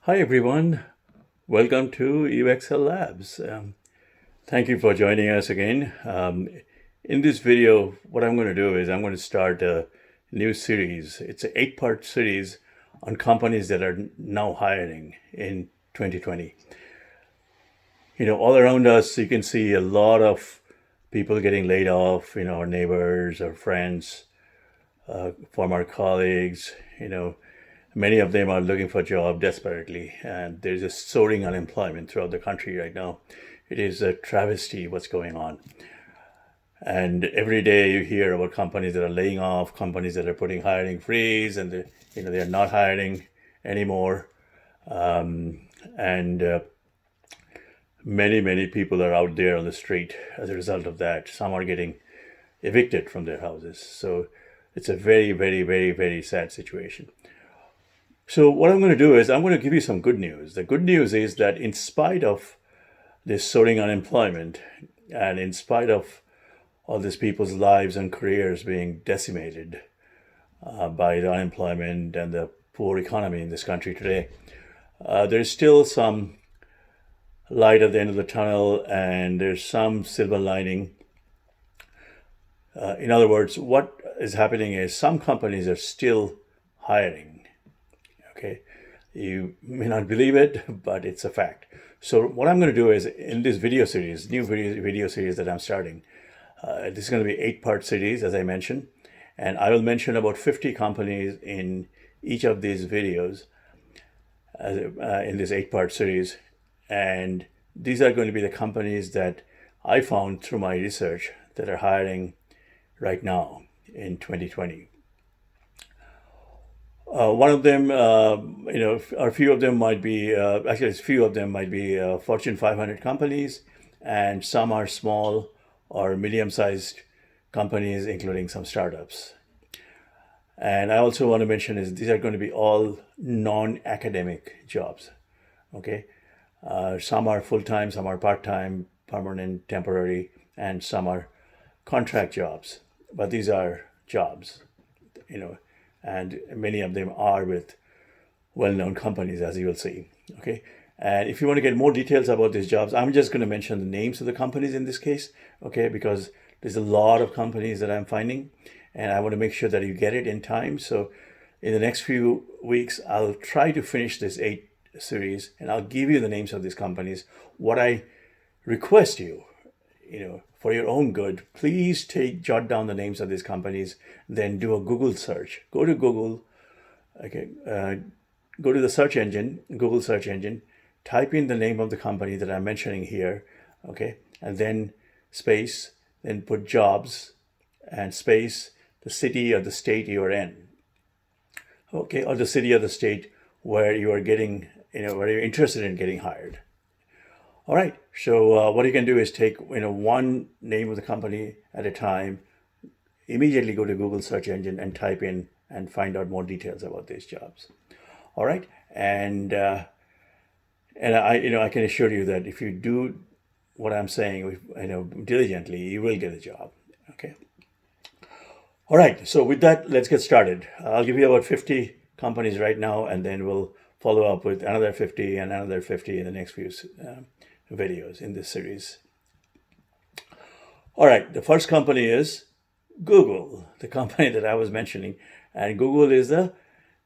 Hi everyone, welcome to Uexcel Labs. Thank you for joining us again. In this video, what I'm going to do is I'm going to start a new series. It's an 8-part series on companies that are now hiring in 2020. All around us, you can see a lot of people getting laid off, our neighbors, our friends, former colleagues, many of them are looking for a job desperately, and there's a soaring unemployment throughout the country right now. It is a travesty what's going on. And every day you hear about companies that are laying off, companies that are putting hiring freeze, and they are not hiring anymore. And many people are out there on the street as a result of that. Some are getting evicted from their houses. So it's a very sad situation. So what I'm going to do is I'm going to give you some good news. The good news is that in spite of this soaring unemployment and in spite of all these people's lives and careers being decimated by the unemployment and the poor economy in this country today, there's still some light at the end of the tunnel, and there's some silver lining. In other words, what is happening is some companies are still hiring. Okay, you may not believe it, but it's a fact. So what I'm going to do is in this video series, new video series that I'm starting, this is going to be 8-part series, as I mentioned, and I will mention about 50 companies in each of these videos in this 8-part series. And these are going to be the companies that I found through my research that are hiring right now in 2020. One of them, or a few of them might be, actually, a few of them might be Fortune 500 companies, and some are small or medium-sized companies, including some startups. And I also want to mention is these are going to be all non-academic jobs. Okay, some are full-time, some are part-time, permanent, temporary, and some are contract jobs. But these are jobs, and many of them are with well-known companies, as you will see. Okay, and if you want to get more details about these jobs, I'm just going to mention the names of the companies in this case, okay, because there's a lot of companies that I'm finding, and I want to make sure that you get it in time. So in the next few weeks, I'll try to finish this 8 series, and I'll give you the names of these companies. What I request you, for your own good, please jot down the names of these companies, then do a Google search. Go to Google, okay, go to the search engine, Google search engine, type in the name of the company that I'm mentioning here, okay, and then space, then put jobs and space, the city or the state you are in, okay, or the city or the state where you are getting, where you're interested in getting hired. All right, so what you can do is take one name of the company at a time, immediately go to Google search engine and type in and find out more details about these jobs. All right, and I can assure you that if you do what I'm saying, diligently, you will get a job. Okay. All right, so with that, let's get started. I'll give you about 50 companies right now, and then we'll follow up with another 50 and another 50 in the next few videos in this series. All right, the first company is Google, the company that I was mentioning, and Google is the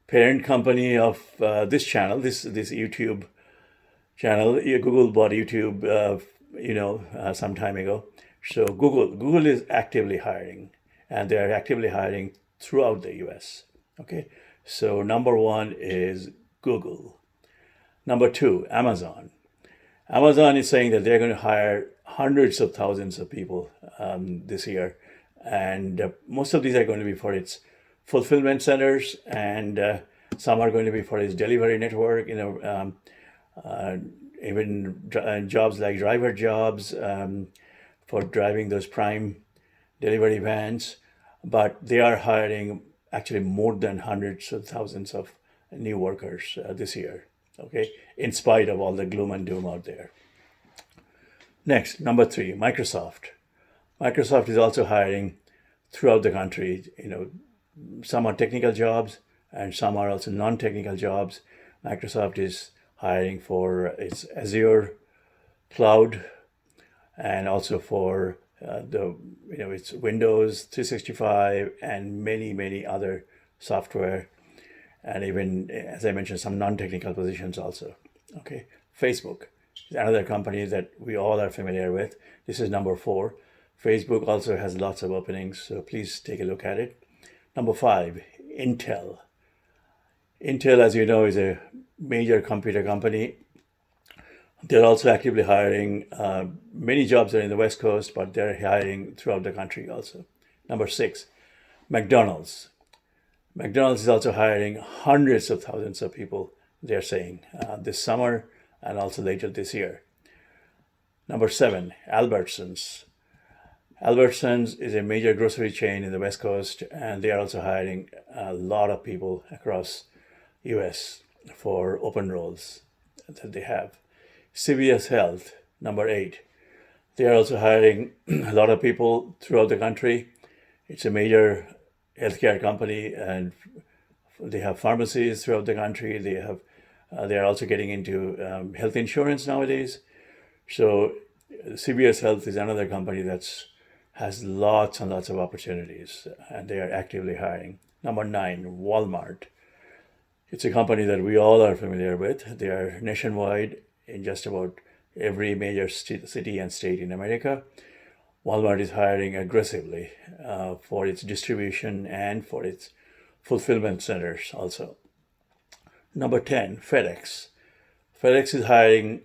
parent company of this channel, this YouTube channel. Google bought YouTube, some time ago. So Google is actively hiring, and they are actively hiring throughout the U.S. Okay, so number 1 is Google. Number 2, Amazon. Amazon is saying that they're going to hire hundreds of thousands of people this year, and most of these are going to be for its fulfillment centers, and some are going to be for its delivery network. Even jobs like driver jobs for driving those prime delivery vans. But they are hiring actually more than hundreds of thousands of new workers this year. Okay, in spite of all the gloom and doom out there. Next, number 3, Microsoft. Microsoft is also hiring throughout the country. Some are technical jobs and some are also non-technical jobs. Microsoft is hiring for its Azure cloud, and also for its Windows 365 and many other software, and even, as I mentioned, some non-technical positions also. Okay, Facebook is another company that we all are familiar with. This is number 4. Facebook also has lots of openings, so please take a look at it. Number 5, Intel. Intel, as you know, is a major computer company. They're also actively hiring. Many jobs are in the West Coast, but they're hiring throughout the country also. Number 6, McDonald's. McDonald's is also hiring hundreds of thousands of people, they're saying, this summer and also later this year. Number 7, Albertsons. Albertsons is a major grocery chain in the West Coast, and they are also hiring a lot of people across US for open roles that they have. CVS Health, number 8. They are also hiring a lot of people throughout the country. It's a major healthcare company, and they have pharmacies throughout the country. They are also getting into health insurance nowadays. So CVS Health is another company that has lots and lots of opportunities, and they are actively hiring. Number 9, Walmart. It's a company that we all are familiar with. They are nationwide in just about every major city and state in America. Walmart is hiring aggressively for its distribution and for its fulfillment centers also. Number 10, FedEx. FedEx is hiring,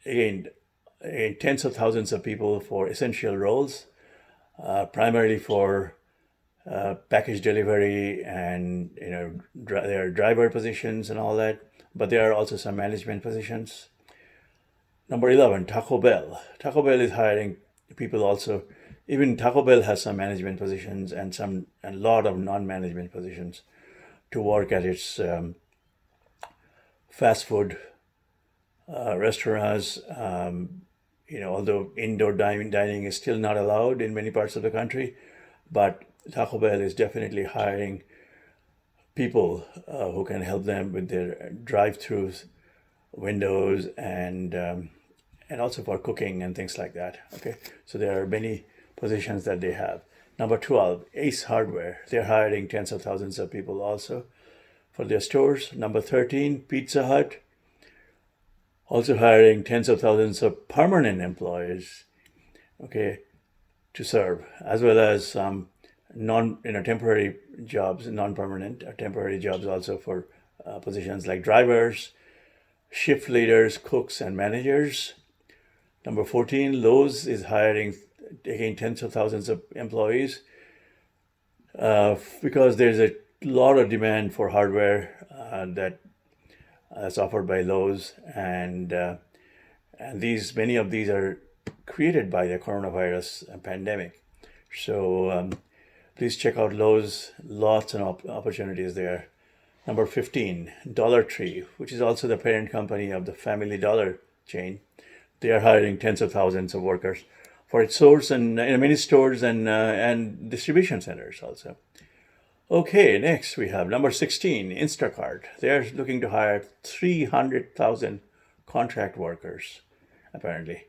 again, tens of thousands of people for essential roles, primarily for package delivery and there are driver positions and all that, but there are also some management positions. Number 11, Taco Bell. Taco Bell is hiring people also. Even Taco Bell has some management positions and a lot of non-management positions to work at its fast food restaurants. Although indoor dining is still not allowed in many parts of the country, but Taco Bell is definitely hiring people who can help them with their drive-throughs, windows, and also for cooking and things like that. Okay, so there are many positions that they have. Number 12, Ace Hardware. They're hiring tens of thousands of people also for their stores. Number 13, Pizza Hut. Also hiring tens of thousands of permanent employees, okay, to serve, as well as some temporary jobs, non-permanent temporary jobs also for positions like drivers, shift leaders, cooks, and managers. Number 14, Lowe's is hiring, again, tens of thousands of employees because there's a lot of demand for hardware that's offered by Lowe's, and many of these are created by the coronavirus pandemic. So please check out Lowe's, lots of opportunities there. Number 15, Dollar Tree, which is also the parent company of the Family Dollar chain. They are hiring tens of thousands of workers for its stores and many stores and distribution centers also. Okay, next we have number 16, Instacart. They're looking to hire 300,000 contract workers, apparently,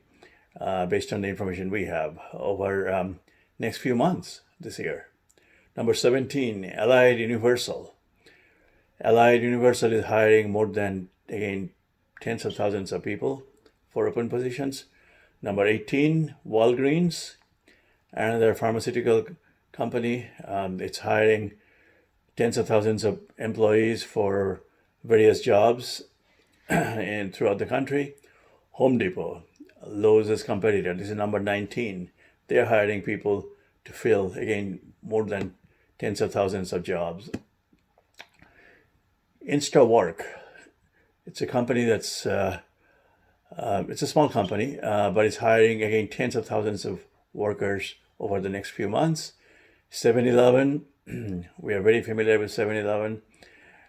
based on the information we have over next few months this year. Number 17, Allied Universal. Allied Universal is hiring more than, again, tens of thousands of people for open positions. Number 18, Walgreens, another pharmaceutical company. It's hiring tens of thousands of employees for various jobs throughout the country. Home Depot, Lowe's competitor. This is number 19. They're hiring people to fill, again, more than tens of thousands of jobs. InstaWork. It's a company it's a small company, but it's hiring, again, tens of thousands of workers over the next few months. 7-Eleven, we are very familiar with 7-Eleven,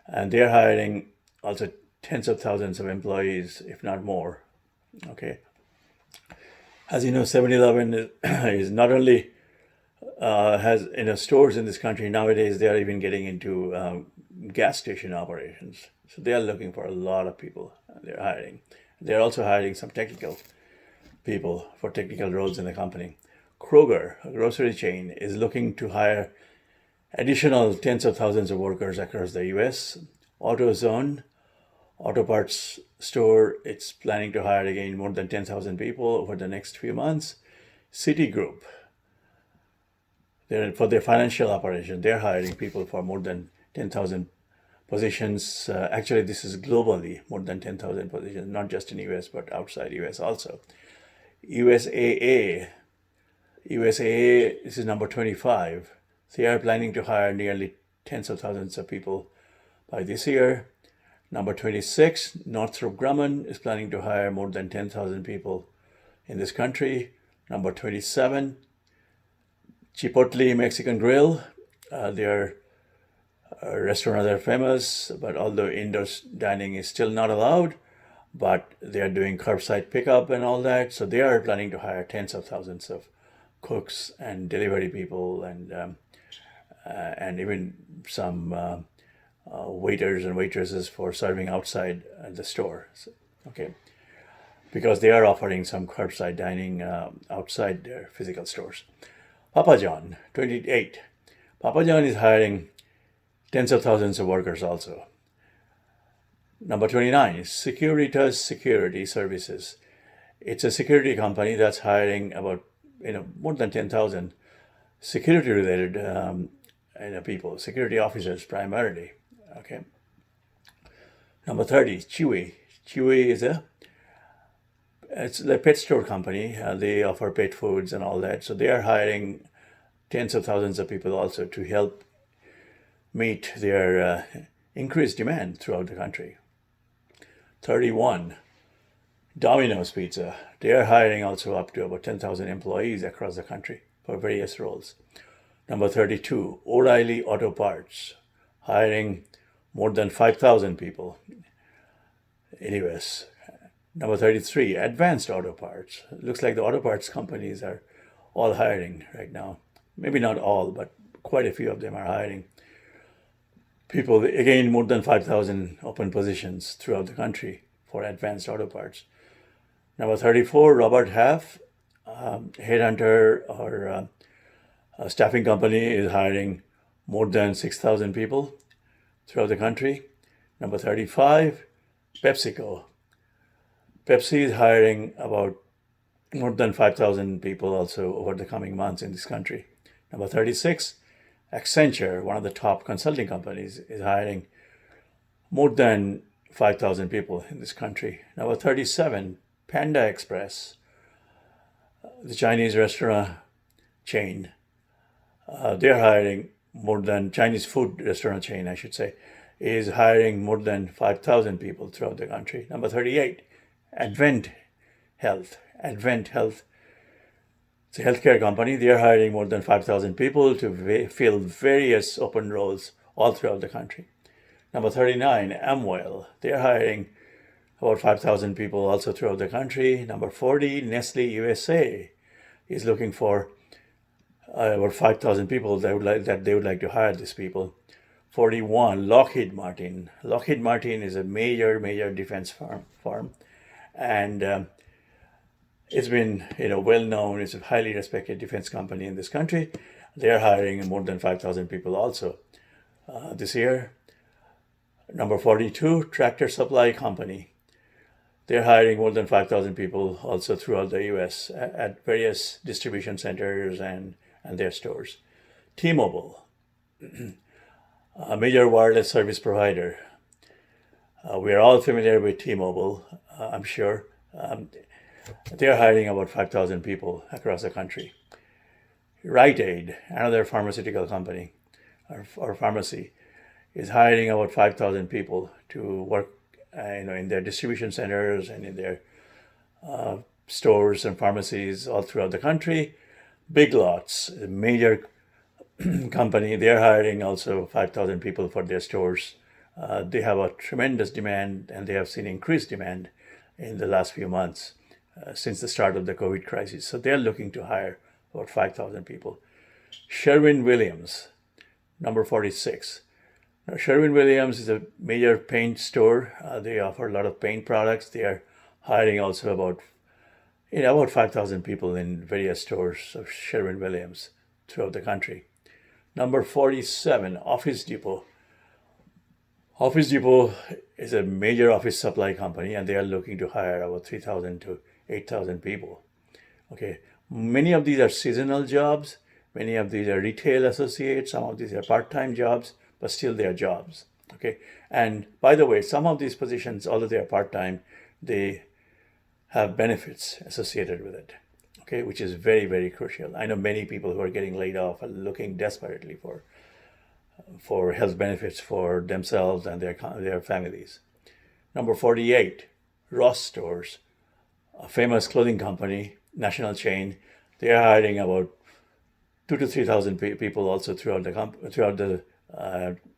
and they're hiring also tens of thousands of employees, if not more. Okay. As you know, 7-Eleven is not only has stores in this country. Nowadays, they are even getting into gas station operations. So they are looking for a lot of people. they're hiring. They're also hiring some technical people for technical roles in the company. Kroger, a grocery chain, is looking to hire additional tens of thousands of workers across the US. AutoZone, auto parts store, it's planning to hire again more than 10,000 people over the next few months. Citigroup, for their financial operation, they're hiring people for more than 10,000 positions. Actually, this is globally more than 10,000 positions, not just in US, but outside US also. USAA, this is number 25. They are planning to hire nearly tens of thousands of people by this year. Number 26, Northrop Grumman is planning to hire more than 10,000 people in this country. Number 27, Chipotle Mexican Grill. Their restaurants are famous, but although indoor dining is still not allowed, but they are doing curbside pickup and all that. So they are planning to hire tens of thousands of cooks and delivery people and even some waiters and waitresses for serving outside the store. Okay, because they are offering some curbside dining outside their physical stores. Papa John, 28. Papa John is hiring tens of thousands of workers also. Number 29 is Securitas Security Services. It's a security company that's hiring about more than 10,000 security-related people, security officers primarily. Okay. Number 30, Chewy. Chewy is it's a pet store company. They offer pet foods and all that. So they are hiring tens of thousands of people also to help meet their increased demand throughout the country. 31, Domino's Pizza. They are hiring also up to about 10,000 employees across the country for various roles. Number 32, O'Reilly Auto Parts, hiring more than 5,000 people in US. Number 33, Advanced Auto Parts. It looks like the auto parts companies are all hiring right now. Maybe not all, but quite a few of them are hiring people. Again, more than 5,000 open positions throughout the country for Advanced Auto Parts. Number 34, Robert Half, headhunter or a staffing company, is hiring more than 6,000 people throughout the country. Number 35, PepsiCo. Pepsi is hiring about more than 5,000 people also over the coming months in this country. Number 36, Accenture, one of the top consulting companies, is hiring more than 5,000 people in this country. Number 37, Panda Express, the Chinese restaurant chain. They're hiring more than, Chinese food restaurant chain, I should say, is hiring more than 5,000 people throughout the country. Number 38, Advent Health. Advent Health, it's a healthcare company. They're hiring more than 5,000 people to fill various open roles all throughout the country. Number 39, Amwell. They're hiring about 5,000 people also throughout the country. Number 40, Nestle USA is looking for about 5,000 people that they would like to hire these people. 41, Lockheed Martin. Lockheed Martin is a major defense firm, and it's been well known. It's a highly respected defense company in this country. They are hiring more than 5,000 people also this year. Number 42, Tractor Supply Company. They're hiring more than 5,000 people also throughout the US at various distribution centers and their stores. T-Mobile, a major wireless service provider. We are all familiar with T-Mobile, I'm sure. They're hiring about 5,000 people across the country. Rite Aid, another pharmaceutical company or pharmacy, is hiring about 5,000 people to work in their distribution centers and in their stores and pharmacies all throughout the country. Big Lots, a major company, they're hiring also 5,000 people for their stores. They have a tremendous demand, and they have seen increased demand in the last few months since the start of the COVID crisis. So they're looking to hire about 5,000 people. Sherwin-Williams, number 46. Now, Sherwin-Williams is a major paint store. They offer a lot of paint products. They are hiring also about 5,000 people in various stores of Sherwin-Williams throughout the country. Number 47, Office Depot. Office Depot is a major office supply company, and they are looking to hire about 3,000 to 8,000 people. Okay, many of these are seasonal jobs. Many of these are retail associates. Some of these are part-time jobs, but still they are jobs. Okay, and by the way, some of these positions, although they are part-time, they have benefits associated with it. Okay, which is very, very crucial. I know many people who are getting laid off are looking desperately for health benefits for themselves and their families. Number 48, Ross Stores, a famous clothing company, national chain. They are hiring about 2 to 3,000 people also throughout the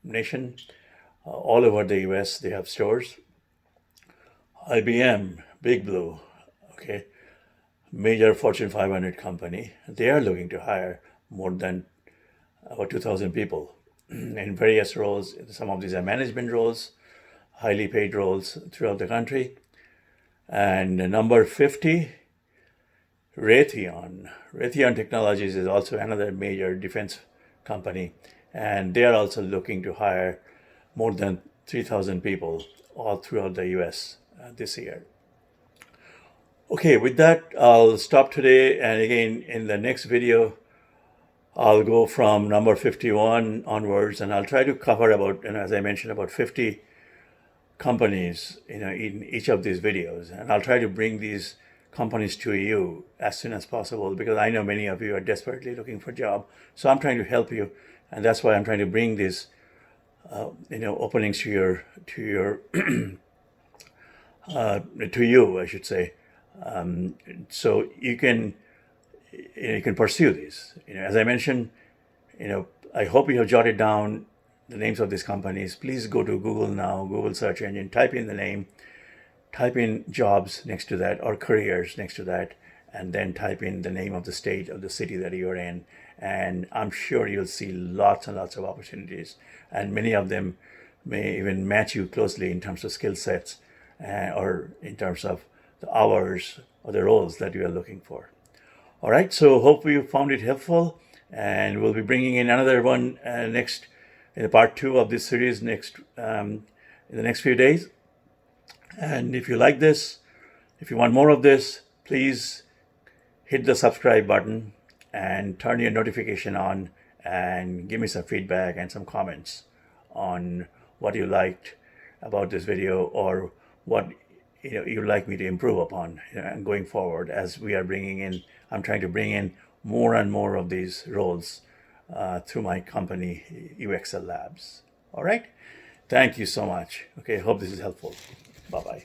nation, all over the U.S. They have stores. IBM, Big Blue, okay, major Fortune 500 company. They are looking to hire more than about 2,000 people in various roles. Some of these are management roles, highly paid roles throughout the country. And number 50, Raytheon. Raytheon Technologies is also another major defense company, and they are also looking to hire more than 3,000 people all throughout the US this year. Okay, with that, I'll stop today, and again, in the next video, I'll go from number 51 onwards, and I'll try to cover about, as I mentioned, about 50 companies, in each of these videos, and I'll try to bring these companies to you as soon as possible, because I know many of you are desperately looking for a job. So I'm trying to help you, and that's why I'm trying to bring these, openings to your to you, I should say, so you can pursue these. As I mentioned, I hope you have jotted down the names of these companies. Please go to Google now, Google search engine, type in the name, type in jobs next to that or careers next to that, and then type in the name of the state or the city that you're in. And I'm sure you'll see lots and lots of opportunities. And many of them may even match you closely in terms of skill sets or in terms of the hours or the roles that you are looking for. All right, so hope you found it helpful. And we'll be bringing in another one next, in part 2 of this series in the next few days. And if you like this, if you want more of this, please hit the subscribe button and turn your notification on and give me some feedback and some comments on what you liked about this video or what you'd like me to improve upon going forward as we are I'm trying to bring in more and more of these roles through my company, Uexcel Labs. All right? Thank you so much. Okay, hope this is helpful. Bye-bye.